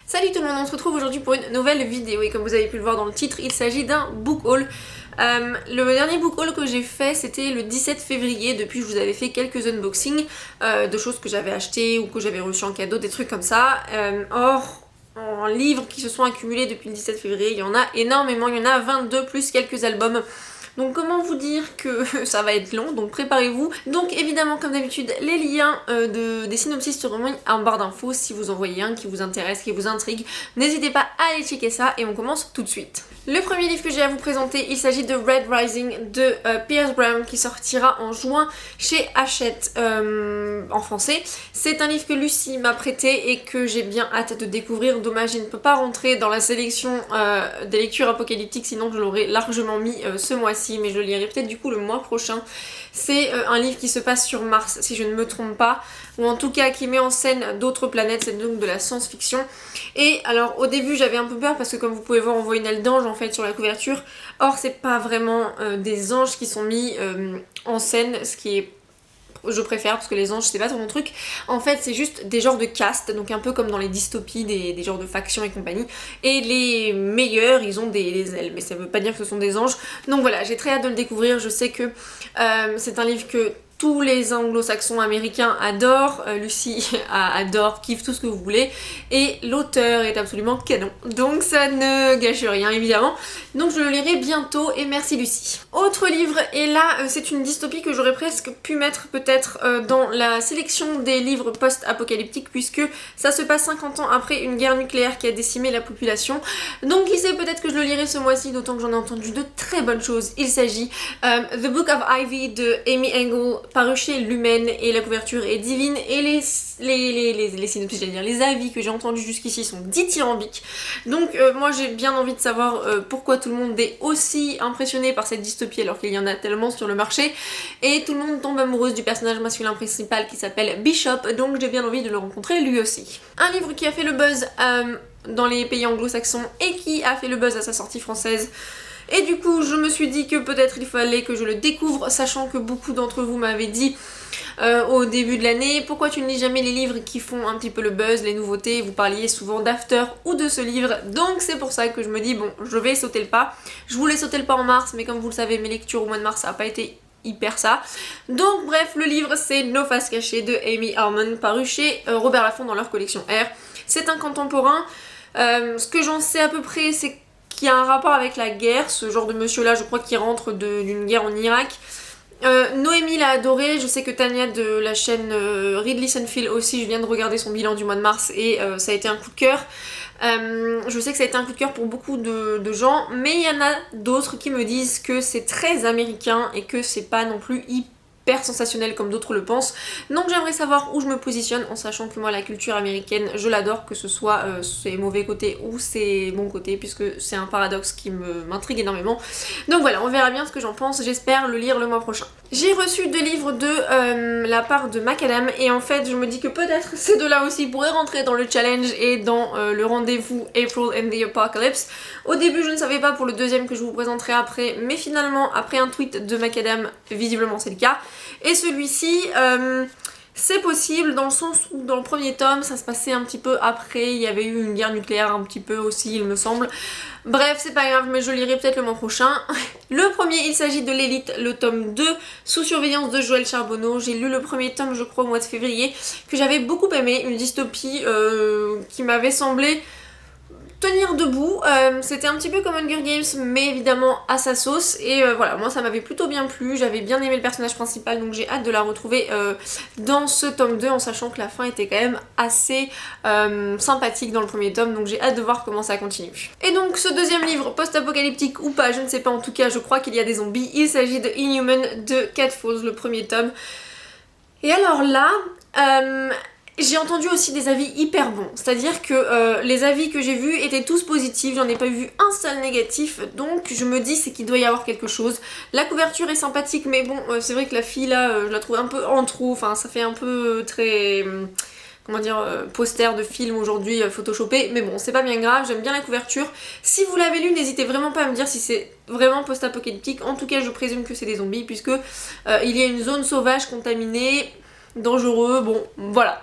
Salut tout le monde, on se retrouve aujourd'hui pour une nouvelle vidéo et comme vous avez pu le voir dans le titre, il s'agit d'un book haul. Le dernier book haul que j'ai fait c'était le 17 février, depuis je vous avais fait quelques unboxings de choses que j'avais achetées ou que j'avais reçues en cadeau, des trucs comme ça. En livres qui se sont accumulés depuis le 17 février, il y en a énormément, il y en a 22 plus quelques albums. Donc comment vous dire que ça va être long, donc préparez-vous. Donc évidemment comme d'habitude les liens des synopsis seront mis en barre d'infos si vous en voyez un qui vous intéresse, qui vous intrigue. N'hésitez pas à aller checker ça et on commence tout de suite. Le premier livre que j'ai à vous présenter, il s'agit de Red Rising de Pierce Brown qui sortira en juin chez Hachette en français. C'est un livre que Lucie m'a prêté et que j'ai bien hâte de découvrir. Dommage, il ne peut pas rentrer dans la sélection des lectures apocalyptiques, sinon je l'aurais largement mis ce mois-ci, mais je le lirai peut-être du coup le mois prochain. C'est un livre qui se passe sur Mars, si je ne me trompe pas, ou en tout cas qui met en scène d'autres planètes, c'est donc de la science-fiction. Et alors au début j'avais un peu peur parce que comme vous pouvez voir on voit une aile d'ange en fait sur la couverture. Or c'est pas vraiment des anges qui sont mis en scène, ce qui est... je préfère parce que les anges c'est pas trop mon truc. En fait c'est juste des genres de castes, donc un peu comme dans les dystopies, des genres de factions et compagnie. Et les meilleurs ils ont des ailes, mais ça veut pas dire que ce sont des anges. Donc voilà, j'ai très hâte de le découvrir. Je sais que c'est un livre que tous les anglo-saxons américains adorent, Lucie adore, kiffe tout ce que vous voulez, et l'auteur est absolument canon, donc ça ne gâche rien évidemment, donc je le lirai bientôt et merci Lucie. Autre livre, et là c'est une dystopie que j'aurais presque pu mettre peut-être dans la sélection des livres post-apocalyptiques puisque ça se passe 50 ans après une guerre nucléaire qui a décimé la population, donc qui sait, peut-être que je le lirai ce mois-ci, d'autant que j'en ai entendu de très bonnes choses. Il s'agit The Book of Ivy de Amy Engel, paru chez Lumen, et la couverture est divine et les synopsis, j'allais dire les avis que j'ai entendus jusqu'ici sont dithyrambiques. Donc moi j'ai bien envie de savoir pourquoi tout le monde est aussi impressionné par cette dystopie alors qu'il y en a tellement sur le marché, et tout le monde tombe amoureuse du personnage masculin principal qui s'appelle Bishop, donc j'ai bien envie de le rencontrer lui aussi. Un livre qui a fait le buzz dans les pays anglo-saxons et qui a fait le buzz à sa sortie française. Et du coup je me suis dit que peut-être il fallait que je le découvre, sachant que beaucoup d'entre vous m'avaient dit au début de l'année pourquoi tu ne lis jamais les livres qui font un petit peu le buzz, les nouveautés, vous parliez souvent d'After ou de ce livre, donc c'est pour ça que je me dis bon, je vais sauter le pas. Je voulais sauter le pas en mars, mais comme vous le savez mes lectures au mois de mars ça n'a pas été hyper ça. Donc bref, le livre c'est Nos faces cachées de Amy Harmon, paru chez Robert Laffont dans leur collection R. C'est un contemporain, ce que j'en sais à peu près c'est qui a un rapport avec la guerre, ce genre de monsieur là je crois qu'il rentre d'une guerre en Irak. Noémie l'a adoré, je sais que Tania de la chaîne Ridley Sunfield aussi, je viens de regarder son bilan du mois de mars et ça a été un coup de cœur. Je sais que ça a été un coup de cœur pour beaucoup de gens, mais il y en a d'autres qui me disent que c'est très américain et que c'est pas non plus hyper sensationnel comme d'autres le pensent. Donc j'aimerais savoir où je me positionne, en sachant que moi la culture américaine je l'adore, que ce soit ses mauvais côtés ou ses bons côtés, puisque c'est un paradoxe qui m'intrigue énormément. Donc voilà, on verra bien ce que j'en pense, j'espère le lire le mois prochain. J'ai reçu 2 livres de la part de Macadam et en fait je me dis que peut-être ces deux-là aussi pourraient rentrer dans le challenge et dans le rendez-vous April and the Apocalypse. Au début je ne savais pas pour le deuxième que je vous présenterai après, mais finalement après un tweet de Macadam, visiblement c'est le cas. Et celui-ci, c'est possible dans le sens où dans le premier tome ça se passait un petit peu après, il y avait eu une guerre nucléaire un petit peu aussi il me semble. Bref, c'est pas grave, mais je lirai peut-être le mois prochain. Le premier, il s'agit de l'élite, le tome 2, sous surveillance de Joël Charbonneau. J'ai lu le premier tome, je crois, au mois de février, que j'avais beaucoup aimé, une dystopie qui m'avait semblé tenir debout. C'était un petit peu comme Hunger Games mais évidemment à sa sauce et voilà, moi ça m'avait plutôt bien plu, j'avais bien aimé le personnage principal, donc j'ai hâte de la retrouver dans ce tome 2 en sachant que la fin était quand même assez sympathique dans le premier tome, donc j'ai hâte de voir comment ça continue. Et donc ce deuxième livre, post-apocalyptique ou pas, je ne sais pas, en tout cas je crois qu'il y a des zombies, il s'agit de Inhuman de Cat Falls, le premier tome. Et alors là, j'ai entendu aussi des avis hyper bons, c'est-à-dire que les avis que j'ai vus étaient tous positifs, j'en ai pas vu un seul négatif, donc je me dis c'est qu'il doit y avoir quelque chose. La couverture est sympathique, mais bon, c'est vrai que la fille là, je la trouve un peu en trop, enfin ça fait un peu très... comment dire, poster de film aujourd'hui photoshopé, mais bon c'est pas bien grave, j'aime bien la couverture. Si vous l'avez lu, n'hésitez vraiment pas à me dire si c'est vraiment post-apocalyptique, en tout cas je présume que c'est des zombies puisque il y a une zone sauvage contaminée, dangereux, bon voilà.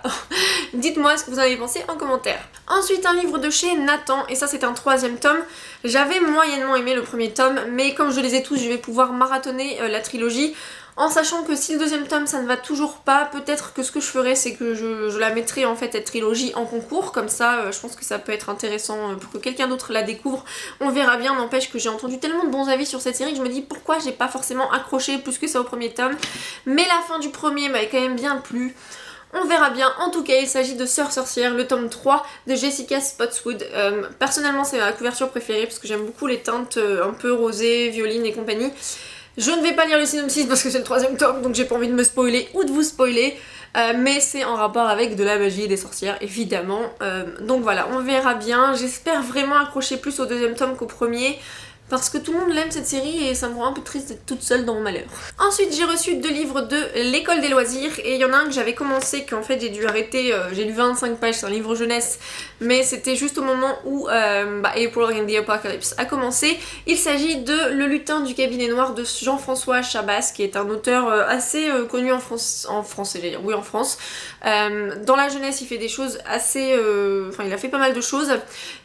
Dites-moi ce que vous en avez pensé en commentaire. Ensuite un livre de chez Nathan, et ça c'est un 3e tome. J'avais moyennement aimé le premier tome, mais comme je les ai tous, je vais pouvoir marathonner la trilogie. En sachant que si le 2e tome ça ne va toujours pas, peut-être que ce que je ferai c'est que je la mettrai en fait cette trilogie en concours, comme ça je pense que ça peut être intéressant pour que quelqu'un d'autre la découvre, on verra bien, n'empêche que j'ai entendu tellement de bons avis sur cette série que je me dis pourquoi j'ai pas forcément accroché plus que ça au premier tome, mais la fin du premier m'avait quand même bien plu. On verra bien, en tout cas il s'agit de Sœur sorcière, le tome 3 de Jessica Spotswood. Personnellement c'est ma couverture préférée parce que j'aime beaucoup les teintes un peu rosées, violines et compagnie. Je ne vais pas lire le synopsis parce que c'est le 3e tome donc j'ai pas envie de me spoiler ou de vous spoiler, mais c'est en rapport avec de la magie et des sorcières évidemment. Donc voilà, on verra bien, j'espère vraiment accrocher plus au 2e tome qu'au premier. Parce que tout le monde l'aime cette série et ça me rend un peu triste d'être toute seule dans mon malheur. Ensuite j'ai reçu 2 livres de l'école des loisirs et il y en a un que j'avais commencé qu'en fait j'ai dû arrêter, j'ai lu 25 pages, c'est un livre jeunesse, mais c'était juste au moment où April and the Apocalypse a commencé. Il s'agit de Le lutin du cabinet noir de Jean-François Chabas qui est un auteur assez connu en France, oui en France. Dans la jeunesse il fait des choses assez, il a fait pas mal de choses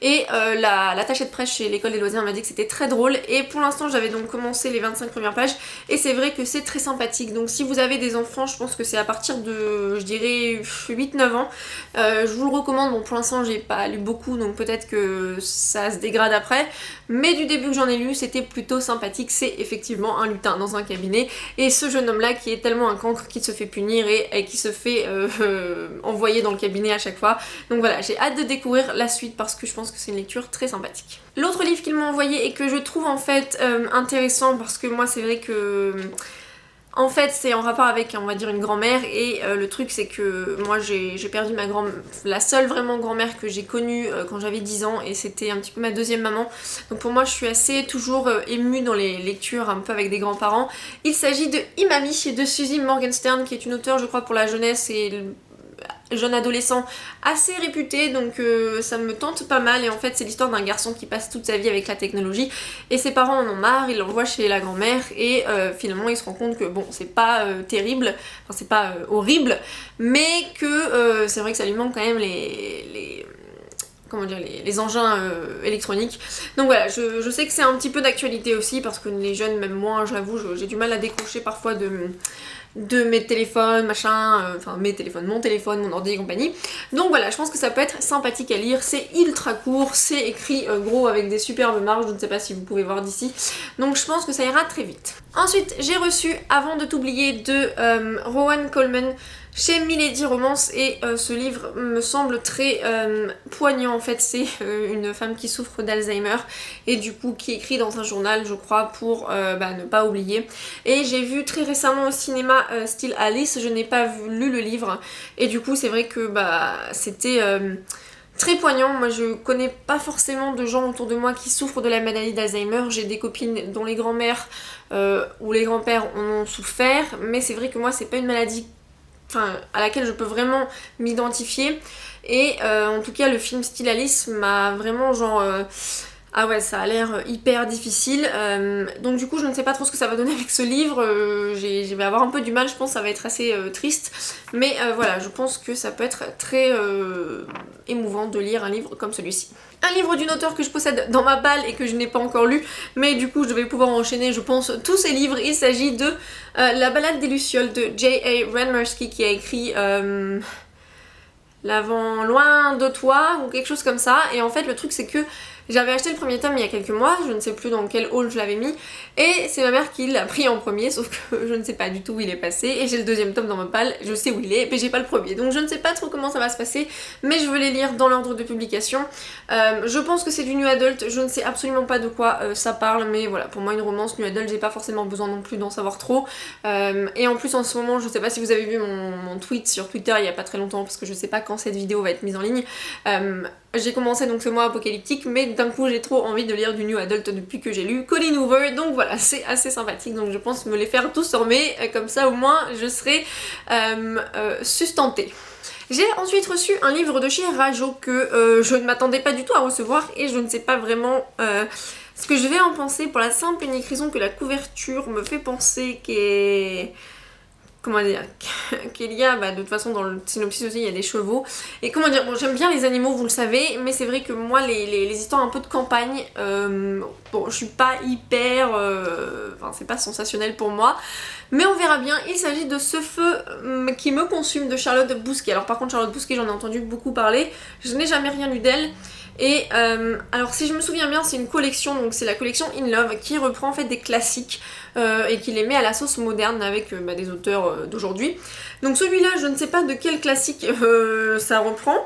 et l'attaché de presse chez l'école des loisirs m'a dit que c'était très drôle et pour l'instant j'avais donc commencé les 25 premières pages et c'est vrai que c'est très sympathique, donc si vous avez des enfants je pense que c'est à partir de je dirais 8-9 ans, je vous le recommande. Bon pour l'instant j'ai pas lu beaucoup donc peut-être que ça se dégrade après, mais du début que j'en ai lu c'était plutôt sympathique. C'est effectivement un lutin dans un cabinet et ce jeune homme là qui est tellement un cancre qui se fait punir et qui se fait envoyer dans le cabinet à chaque fois, donc voilà j'ai hâte de découvrir la suite parce que je pense que c'est une lecture très sympathique. L'autre livre qu'il m'a envoyé et que je trouve en fait intéressant parce que moi c'est vrai que en fait c'est en rapport avec on va dire une grand-mère et le truc c'est que moi j'ai perdu la seule vraiment grand-mère que j'ai connue quand j'avais 10 ans et c'était un petit peu ma 2e maman, donc pour moi je suis assez toujours émue dans les lectures un peu avec des grands-parents. Il s'agit de Imami de Suzy Morgenstern qui est une auteure je crois pour la jeunesse et jeune adolescent assez réputé, donc ça me tente pas mal. Et en fait c'est l'histoire d'un garçon qui passe toute sa vie avec la technologie et ses parents en ont marre, ils l'envoient chez la grand-mère et finalement il se rend compte que bon c'est pas terrible, enfin c'est pas horrible, mais que c'est vrai que ça lui manque quand même comment dire, les engins électroniques. Donc voilà, je sais que c'est un petit peu d'actualité aussi parce que les jeunes, même moi je l'avoue, j'ai du mal à décrocher parfois de mes téléphones, machin, enfin mes téléphones, mon téléphone, mon ordi et compagnie. Donc voilà, je pense que ça peut être sympathique à lire, c'est ultra court, c'est écrit gros avec des superbes marges, je ne sais pas si vous pouvez voir d'ici, donc je pense que ça ira très vite. Ensuite j'ai reçu Avant de t'oublier de Rowan Coleman chez Milady Romance et ce livre me semble très poignant. En fait c'est une femme qui souffre d'Alzheimer et du coup qui écrit dans un journal je crois pour ne pas oublier, et j'ai vu très récemment au cinéma Still Alice, je n'ai pas lu le livre et du coup c'est vrai que c'était très poignant. Moi je connais pas forcément de gens autour de moi qui souffrent de la maladie d'Alzheimer, j'ai des copines dont les grands-mères ou les grands-pères en ont souffert, mais c'est vrai que moi c'est pas une maladie à laquelle je peux vraiment m'identifier et en tout cas le film Still Alice m'a vraiment genre ah ouais ça a l'air hyper difficile, donc du coup je ne sais pas trop ce que ça va donner avec ce livre, je vais avoir un peu du mal, je pense que ça va être assez triste, mais voilà je pense que ça peut être très émouvant de lire un livre comme celui-ci. Un livre d'une auteure que je possède dans ma balle et que je n'ai pas encore lu, mais du coup je vais pouvoir enchaîner je pense tous ces livres. Il s'agit de La balade des Lucioles de J.A. Ranmersky qui a écrit L'avant loin de toi ou quelque chose comme ça, et en fait le truc c'est que j'avais acheté le premier tome il y a quelques mois, je ne sais plus dans quel haul je l'avais mis, et c'est ma mère qui l'a pris en premier, sauf que je ne sais pas du tout où il est passé, et j'ai le 2e tome dans ma palle, je sais où il est, mais j'ai pas le premier, donc je ne sais pas trop comment ça va se passer, mais je veux les lire dans l'ordre de publication. Je pense que c'est du new adult, je ne sais absolument pas de quoi ça parle, mais voilà, pour moi une romance new adult, j'ai pas forcément besoin non plus d'en savoir trop, et en plus en ce moment, je sais pas si vous avez vu mon tweet sur Twitter il y a pas très longtemps, parce que je sais pas quand cette vidéo va être mise en ligne, j'ai commencé donc ce mois apocalyptique, mais d'un coup j'ai trop envie de lire du new adult depuis que j'ai lu Colleen Hoover, donc voilà c'est assez sympathique, donc je pense me les faire tous en mai, comme ça au moins je serai sustentée. J'ai ensuite reçu un livre de chez Rajo que je ne m'attendais pas du tout à recevoir et je ne sais pas vraiment ce que je vais en penser, pour la simple et unique raison que la couverture me fait penser comment dire, qu'il y a, de toute façon dans le synopsis aussi il y a des chevaux, et comment dire, bon j'aime bien les animaux vous le savez, mais c'est vrai que moi les histoires un peu de campagne, bon je suis pas hyper, enfin c'est pas sensationnel pour moi, mais on verra bien. Il s'agit de Ce feu qui me consume de Charlotte Bousquet. Alors par contre Charlotte Bousquet j'en ai entendu beaucoup parler, je n'ai jamais rien lu d'elle. Et alors si je me souviens bien c'est une collection, donc c'est la collection In Love qui reprend en fait des classiques et qui les met à la sauce moderne avec des auteurs d'aujourd'hui. Donc celui-là je ne sais pas de quel classique ça reprend.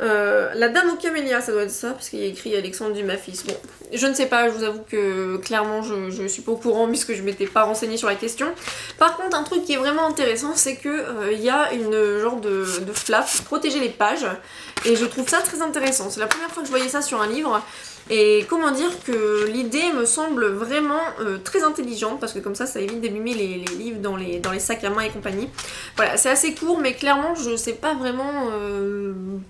La Dame aux Camélias, ça doit être ça, parce qu'il y a écrit Alexandre Dumas fils. Bon, je ne sais pas, je vous avoue que clairement je suis pas au courant puisque je m'étais pas renseignée sur la question. Par contre, un truc qui est vraiment intéressant, c'est que il y a une genre de flap pour protéger les pages, et je trouve ça très intéressant. C'est la première fois que je voyais ça sur un livre. Et comment dire que l'idée me semble vraiment très intelligente, parce que comme ça évite d'abîmer les livres dans les sacs à main et compagnie. Voilà, c'est assez court mais clairement je sais pas vraiment,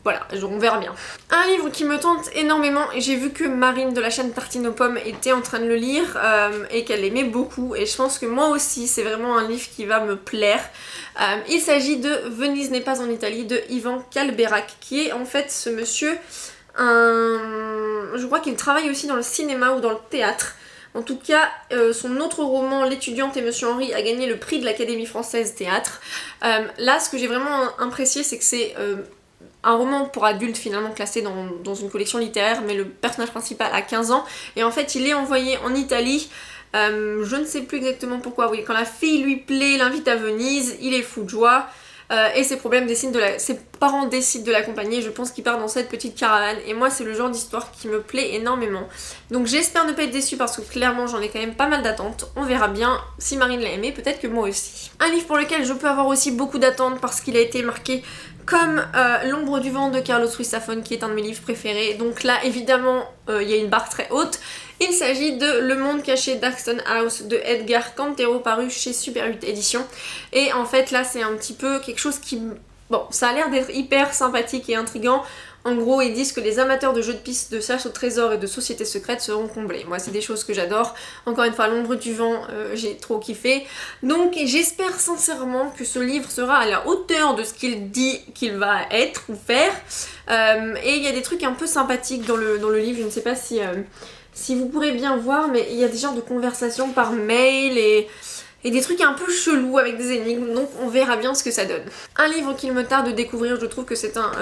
voilà, on verra bien. Un livre qui me tente énormément, et j'ai vu que Marine de la chaîne Tartine aux Pommes était en train de le lire et qu'elle aimait beaucoup, et je pense que moi aussi c'est vraiment un livre qui va me plaire. Il s'agit de Venise n'est pas en Italie de Ivan Calberac, qui est en fait ce monsieur... je crois qu'il travaille aussi dans le cinéma ou dans le théâtre. En tout cas, son autre roman, L'étudiante et Monsieur Henry, a gagné le prix de l'Académie française théâtre. Là, ce que j'ai vraiment apprécié, c'est que c'est un roman pour adultes finalement classé dans une collection littéraire, mais le personnage principal a 15 ans, et en fait il est envoyé en Italie. Je ne sais plus exactement pourquoi, oui, quand la fille lui plaît, l'invite à Venise, il est fou de joie. Et ses parents décident de l'accompagner. Je pense qu'il part dans cette petite caravane, et moi c'est le genre d'histoire qui me plaît énormément. Donc j'espère ne pas être déçue, parce que clairement j'en ai quand même pas mal d'attentes. On verra bien. Si Marine l'a aimé, peut-être que moi aussi. Un livre pour lequel je peux avoir aussi beaucoup d'attentes parce qu'il a été marqué comme L'ombre du vent de Carlos Ruiz Zafón, qui est un de mes livres préférés. Donc là évidemment il y a une barre très haute. Il s'agit de Le monde caché d'Axton House de Edgar Cantero, paru chez Super 8 Éditions. Et en fait là c'est un petit peu quelque chose qui... Bon, ça a l'air d'être hyper sympathique et intriguant. En gros, ils disent que les amateurs de jeux de piste, de chasse au trésor et de sociétés secrètes seront comblés. Moi, c'est des choses que j'adore. Encore une fois, L'ombre du vent, j'ai trop kiffé. Donc, j'espère sincèrement que ce livre sera à la hauteur de ce qu'il dit qu'il va être ou faire. Et il y a des trucs un peu sympathiques dans le livre. Je ne sais pas si vous pourrez bien voir, mais il y a des genres de conversations par mail et des trucs un peu chelous avec des énigmes, donc on verra bien ce que ça donne. Un livre qu'il me tarde de découvrir, je trouve que c'est un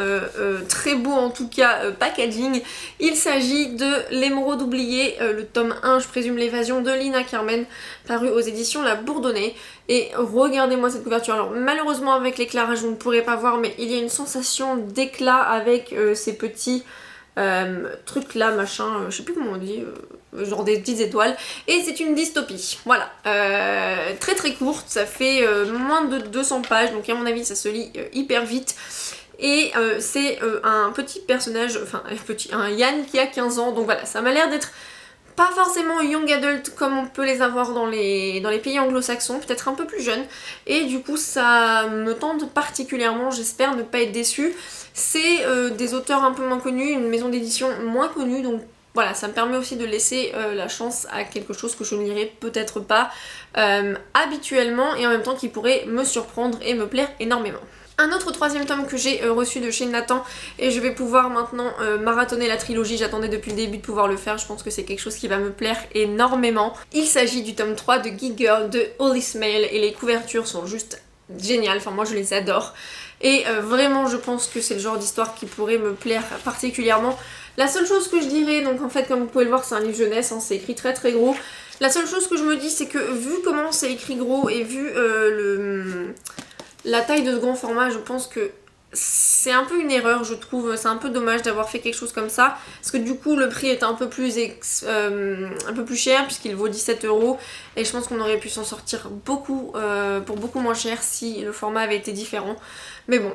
très beau en tout cas packaging. Il s'agit de L'émeraude oubliée, le tome 1, je présume l'évasion, de Lina Carmen, paru aux éditions La Bourdonnais. Et regardez-moi cette couverture. Alors malheureusement avec l'éclairage vous ne pourrez pas voir, mais il y a une sensation d'éclat avec ces petits... truc là machin, je sais plus comment on dit, genre des petites étoiles, et c'est une dystopie, voilà, très très courte, ça fait moins de 200 pages, donc à mon avis ça se lit hyper vite, et c'est un petit personnage, enfin un Yann qui a 15 ans, donc voilà, ça m'a l'air d'être pas forcément young adult comme on peut les avoir dans les pays anglo-saxons, peut-être un peu plus jeune, et du coup ça me tente particulièrement, j'espère ne pas être déçue. C'est des auteurs un peu moins connus, une maison d'édition moins connue, donc voilà, ça me permet aussi de laisser la chance à quelque chose que je ne lirai peut-être pas habituellement, et en même temps qui pourrait me surprendre et me plaire énormément. Un autre troisième tome que j'ai reçu de chez Nathan, et je vais pouvoir maintenant marathonner la trilogie, j'attendais depuis le début de pouvoir le faire, je pense que c'est quelque chose qui va me plaire énormément. Il s'agit du tome 3 de Geek Girl de Holly Smale, et les couvertures sont juste géniales, enfin moi je les adore. Et vraiment je pense que c'est le genre d'histoire qui pourrait me plaire particulièrement. La seule chose que je dirais, donc en fait comme vous pouvez le voir c'est un livre jeunesse, hein, c'est écrit très très gros. La seule chose que je me dis c'est que vu comment c'est écrit gros et vu la taille de ce grand format, je pense que c'est un peu une erreur, je trouve. C'est un peu dommage d'avoir fait quelque chose comme ça, parce que du coup le prix est un peu plus cher puisqu'il vaut 17 €, et je pense qu'on aurait pu s'en sortir beaucoup pour beaucoup moins cher si le format avait été différent. Mais bon,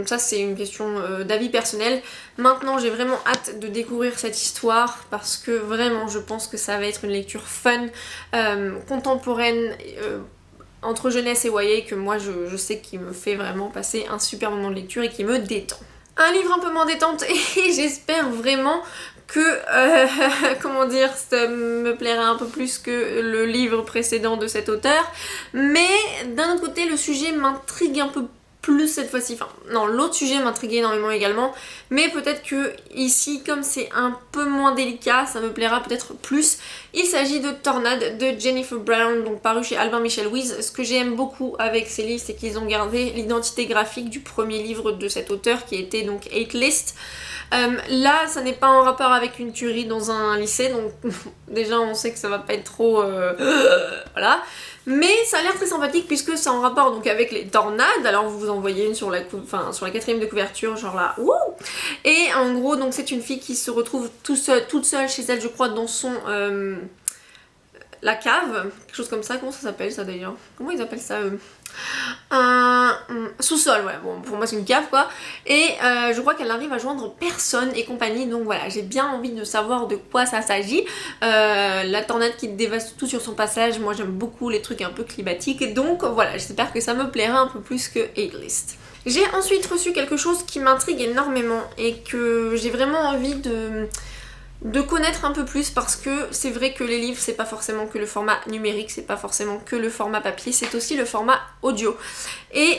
ça c'est une question d'avis personnel. Maintenant j'ai vraiment hâte de découvrir cette histoire, parce que vraiment je pense que ça va être une lecture fun, contemporaine, entre jeunesse et YA, que moi je sais qu'il me fait vraiment passer un super moment de lecture et qui me détend. Un livre un peu moins détente et j'espère vraiment que, comment dire, ça me plaira un peu plus que le livre précédent de cet auteur. Mais d'un autre côté, le sujet m'intrigue un peu plus cette fois-ci. Enfin, non, l'autre sujet m'intriguait énormément également. Mais peut-être que ici, comme c'est un peu moins délicat, ça me plaira peut-être plus. Il s'agit de Tornade de Jennifer Brown, donc paru chez Albin Michel Wyss. Ce que j'aime beaucoup avec ces livres, c'est qu'ils ont gardé l'identité graphique du premier livre de cet auteur qui était donc Hate List. Là, ça n'est pas en rapport avec une tuerie dans un lycée, donc déjà on sait que ça va pas être trop... voilà. Mais ça a l'air très sympathique puisque c'est en rapport donc avec les tornades. Alors vous en voyez une sur la 4ème de couverture, genre là, wouh. Et en gros, donc c'est une fille qui se retrouve toute seule chez elle, je crois, dans son... la cave, quelque chose comme ça. Comment ça s'appelle ça d'ailleurs? Comment ils appellent ça un sous-sol, ouais, bon pour moi c'est une cave quoi. Et je crois qu'elle arrive à joindre personne et compagnie, donc voilà, j'ai bien envie de savoir de quoi ça s'agit. La tornade qui dévaste tout sur son passage, moi j'aime beaucoup les trucs un peu climatiques, donc voilà, j'espère que ça me plaira un peu plus que Hate List. J'ai ensuite reçu quelque chose qui m'intrigue énormément et que j'ai vraiment envie de connaître un peu plus, parce que c'est vrai que les livres c'est pas forcément que le format numérique, c'est pas forcément que le format papier, c'est aussi le format audio. Et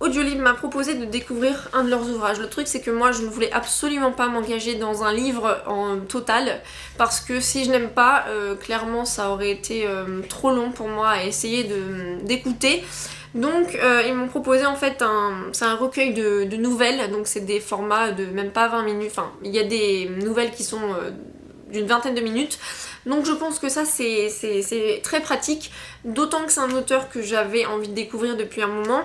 Audiolib m'a proposé de découvrir un de leurs ouvrages. Le truc c'est que moi je ne voulais absolument pas m'engager dans un livre en total, parce que si je n'aime pas, clairement ça aurait été trop long pour moi à essayer d'écouter. Donc ils m'ont proposé en fait c'est un recueil de nouvelles, donc c'est des formats de même pas 20 minutes, enfin il y a des nouvelles qui sont d'une vingtaine de minutes, donc je pense que ça c'est très pratique, d'autant que c'est un auteur que j'avais envie de découvrir depuis un moment.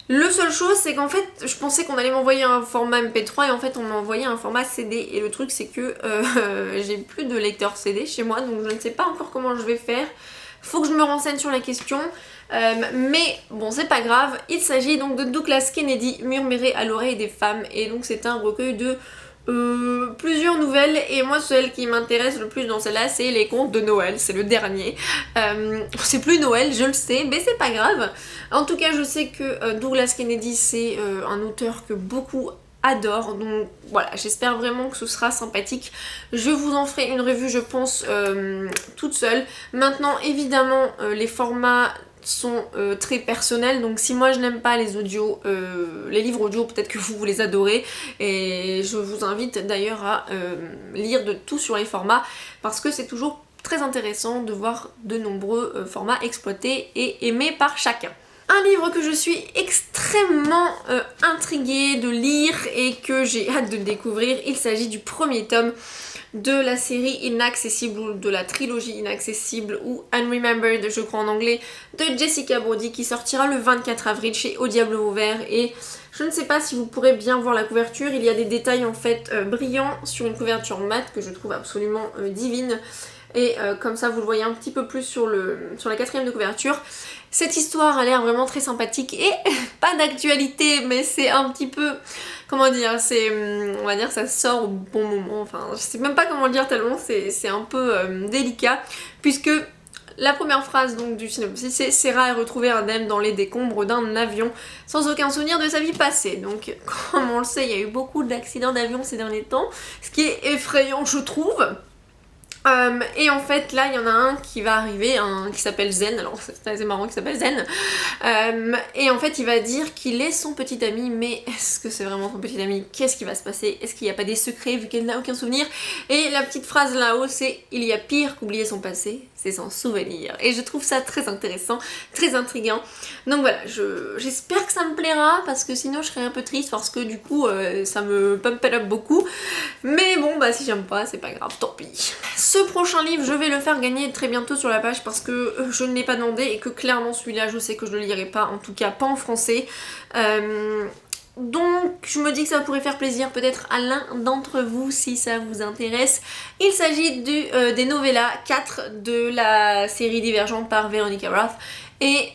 Le seule chose c'est qu'en fait je pensais qu'on allait m'envoyer un format MP3 et en fait on m'a envoyé un format CD, et le truc c'est que j'ai plus de lecteur CD chez moi, donc je ne sais pas encore comment je vais faire. Faut que je me renseigne sur la question, mais bon c'est pas grave. Il s'agit donc de Douglas Kennedy, Murmuré à l'oreille des femmes, et donc c'est un recueil de plusieurs nouvelles, et moi celle qui m'intéresse le plus dans celle-là c'est les contes de Noël, c'est le dernier. C'est plus Noël, je le sais, mais c'est pas grave. En tout cas je sais que Douglas Kennedy c'est un auteur que beaucoup adore, donc voilà, j'espère vraiment que ce sera sympathique. Je vous en ferai une revue je pense toute seule. Maintenant évidemment les formats sont très personnels, donc si moi je n'aime pas les audios, les livres audio, peut-être que vous les adorez, et je vous invite d'ailleurs à lire de tout sur les formats, parce que c'est toujours très intéressant de voir de nombreux formats exploités et aimés par chacun. Un livre que je suis extrêmement intriguée de lire et que j'ai hâte de découvrir, il s'agit du premier tome de la série Inaccessible, ou de la trilogie Inaccessible, ou Unremembered je crois en anglais, de Jessica Brody, qui sortira le 24 avril chez Au Diable Vauvert. Et je ne sais pas si vous pourrez bien voir la couverture, il y a des détails en fait brillants sur une couverture mate que je trouve absolument divine. Et comme ça vous le voyez un petit peu plus sur la 4ème de couverture. Cette histoire a l'air vraiment très sympathique et pas d'actualité, mais c'est un petit peu, comment dire, c'est, on va dire ça sort au bon moment, enfin je sais même pas comment le dire tellement c'est un peu délicat, puisque la première phrase donc du synopsis c'est: Sarah est retrouvée indemne dans les décombres d'un avion sans aucun souvenir de sa vie passée. Donc comme on le sait, il y a eu beaucoup d'accidents d'avion ces derniers temps, ce qui est effrayant je trouve. Et en fait là il y en a un qui va arriver, qui s'appelle Zen, alors c'est assez marrant qu'il s'appelle Zen, et en fait il va dire qu'il est son petit ami, mais est-ce que c'est vraiment son petit ami? Qu'est-ce qui va se passer? Est-ce qu'il n'y a pas des secrets vu qu'elle n'a aucun souvenir? Et la petite phrase là-haut c'est: il y a pire qu'oublier son passé, c'est s'en souvenir. Et je trouve ça très intéressant, très intriguant. Donc voilà, j'espère que ça me plaira, parce que sinon je serais un peu triste, parce que du coup ça me pump up beaucoup. Mais bon bah si j'aime pas c'est pas grave, tant pis. Ce prochain livre je vais le faire gagner très bientôt sur la page, parce que je ne l'ai pas demandé et que clairement celui-là je sais que je le lirai pas, en tout cas pas en français. Donc je me dis que ça pourrait faire plaisir peut-être à l'un d'entre vous si ça vous intéresse. Il s'agit des novellas 4 de la série Divergente par Veronica Roth. Et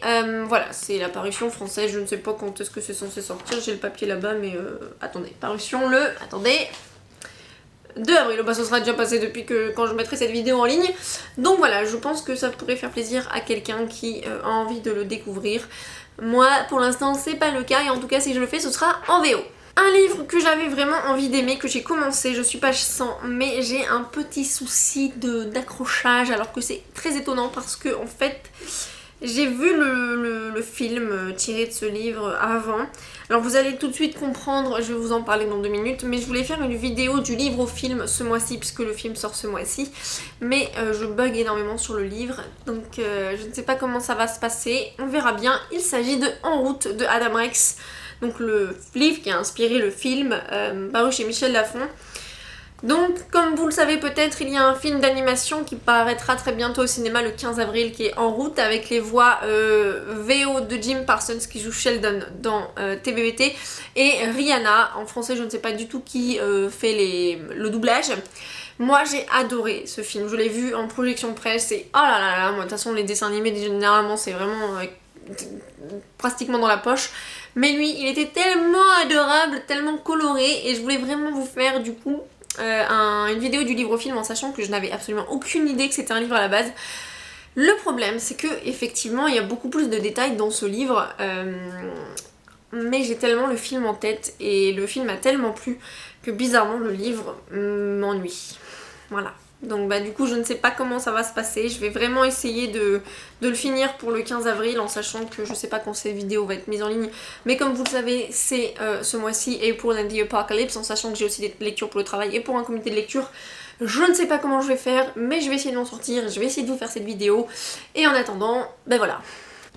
voilà, c'est la parution française, je ne sais pas quand est-ce que c'est censé sortir, j'ai le papier là-bas, mais attendez, parution attendez, 2 avril, bah ça sera déjà passé depuis quand je mettrai cette vidéo en ligne. Donc voilà, je pense que ça pourrait faire plaisir à quelqu'un qui a envie de le découvrir. Moi, pour l'instant, c'est pas le cas, et en tout cas, si je le fais, ce sera en VO. Un livre que j'avais vraiment envie d'aimer, que j'ai commencé, je suis page 100, mais j'ai un petit souci d'accrochage, alors que c'est très étonnant parce que en fait j'ai vu le film tiré de ce livre avant. Alors vous allez tout de suite comprendre, je vais vous en parler dans 2 minutes, mais je voulais faire une vidéo du livre au film ce mois-ci, puisque le film sort ce mois-ci, mais je bug énormément sur le livre, donc je ne sais pas comment ça va se passer, on verra bien. Il s'agit de En route de Adam Rex, donc le livre qui a inspiré le film, paru chez Michel Lafon. Donc, comme vous le savez peut-être, il y a un film d'animation qui paraîtra très bientôt au cinéma le 15 avril qui est En route, avec les voix VO de Jim Parsons qui joue Sheldon dans TBBT et Rihanna, en français je ne sais pas du tout qui fait le doublage. Moi j'ai adoré ce film, je l'ai vu en projection presse et oh là là là, moi de toute façon les dessins animés généralement c'est vraiment pratiquement dans la poche. Mais lui il était tellement adorable, tellement coloré et je voulais vraiment vous faire du coup une vidéo du livre au film en sachant que je n'avais absolument aucune idée que c'était un livre à la base. Le problème c'est que effectivement il y a beaucoup plus de détails dans ce livre mais j'ai tellement le film en tête et le film m'a tellement plu que bizarrement le livre m'ennuie. Voilà. Donc bah du coup je ne sais pas comment ça va se passer, je vais vraiment essayer de le finir pour le 15 avril en sachant que je sais pas quand cette vidéo va être mise en ligne, mais comme vous le savez c'est ce mois-ci April and the Apocalypse, en sachant que j'ai aussi des lectures pour le travail et pour un comité de lecture. Je ne sais pas comment je vais faire, mais je vais essayer de m'en sortir, je vais essayer de vous faire cette vidéo, et en attendant, ben voilà.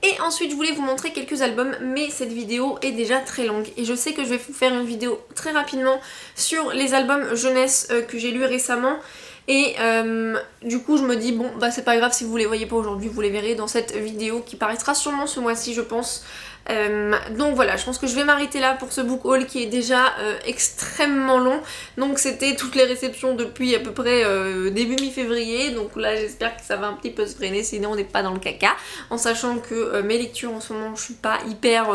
Et ensuite je voulais vous montrer quelques albums, mais cette vidéo est déjà très longue et je sais que je vais vous faire une vidéo très rapidement sur les albums jeunesse que j'ai lus récemment. Et du coup je me dis bon bah c'est pas grave si vous les voyez pas aujourd'hui, vous les verrez dans cette vidéo qui paraîtra sûrement ce mois-ci je pense. Donc voilà, je pense que je vais m'arrêter là pour ce book haul qui est déjà extrêmement long. Donc c'était toutes les réceptions depuis à peu près début mi-février. Donc là j'espère que ça va un petit peu se freiner, sinon on n'est pas dans le caca. En sachant que mes lectures en ce moment je suis pas hyper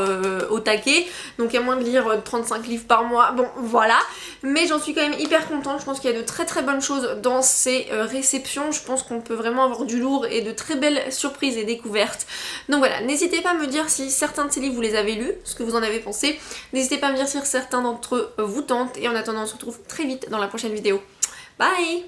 au taquet. Donc à moins de lire 35 livres par mois, bon voilà. Mais j'en suis quand même hyper contente, je pense qu'il y a de très très bonnes choses dans ces réceptions. Je pense qu'on peut vraiment avoir du lourd et de très belles surprises et découvertes. Donc voilà, n'hésitez pas à me dire si certains de ces livres vous les avez lus, ce que vous en avez pensé. N'hésitez pas à me dire si certains d'entre eux vous tentent. Et en attendant on se retrouve très vite dans la prochaine vidéo. Bye!